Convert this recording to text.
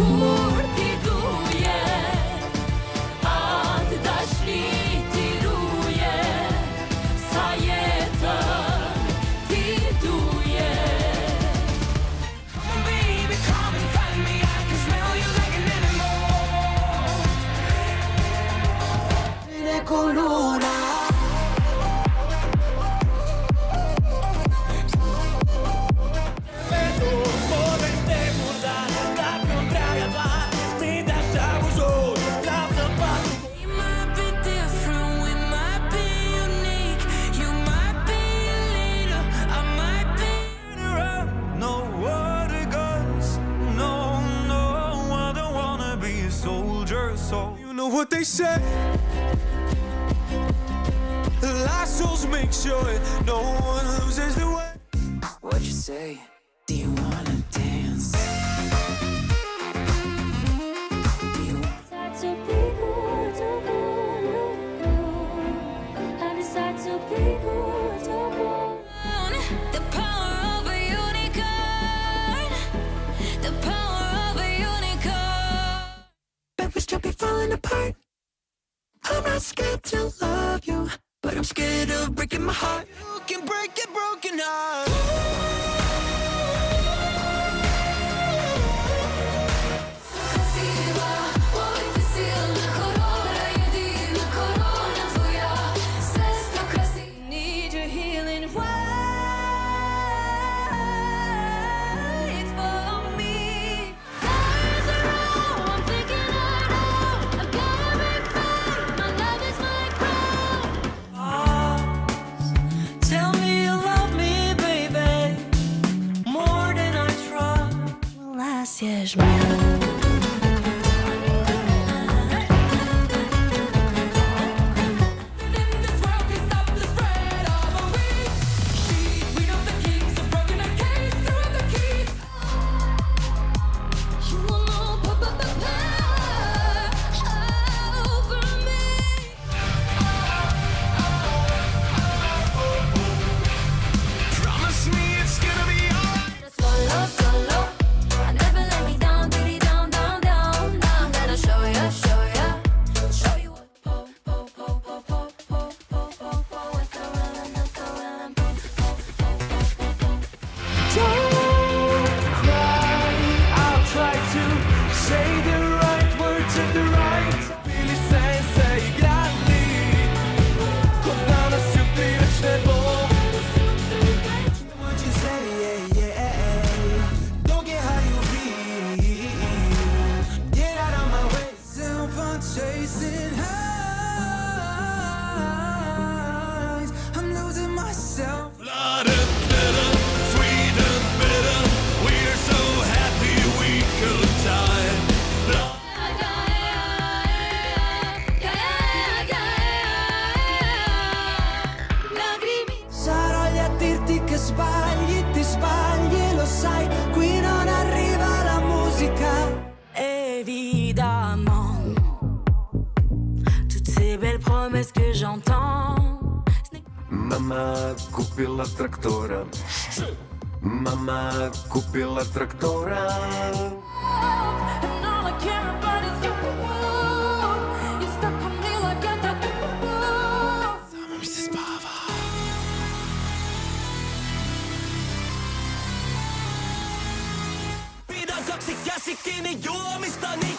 kur ti duje, atë dashni ti ruje, sa jetën ti duje. Come on baby, come and find me, I can smell you like an animal. Ne con luna. You know what they say, lost souls make sure no one loses the way. What you say? Do you wanna dance? Do you want Decide to be good, to good, I decide to be good, to good. The power of a unicorn, the power of a unicorn. bet we still be falling apart? I'm not scared to love you, but I'm scared of breaking my heart. You can break your broken heart. Красива, ой ти сильна корона, єдина корона твоя, сестра красива. Need your healing right for me. Eyes are on, I'm thinking I know, I've got everything, my love is my crown. Tell me you love me, baby, more than I try. Lá se és meu. Promise me it's gonna be alright. Solo, solo, I never let me down, diddy down, down, down. Now I'm gonna show ya, show ya, show you what po, po, po, po, po, po, po, po, po, with the rhythm, with the rhythm, po, po, po, po, po, po. Don't cry, I'll try to say the right words at the right. Billy Sensei, grandi, kochana się wieczne, bo what you say, yeah, yeah. Don't get how you feel. Get out of my way. Self on chasing highs. I'm losing myself. Blood and bitter, sweet and bitter. We're so happy we could die. Sarò lì a dirti che sbagli, ti sbagli, lo sai, qui non arriva la musica. Évidemment, toutes ces belles promesses que j'entends. Мама купила трактора. Мама купила трактора. And all I care about is you. You're stuck on me like a tattoo. Mrs. Bava. Pidän kaksi käsikkiini juomista, niin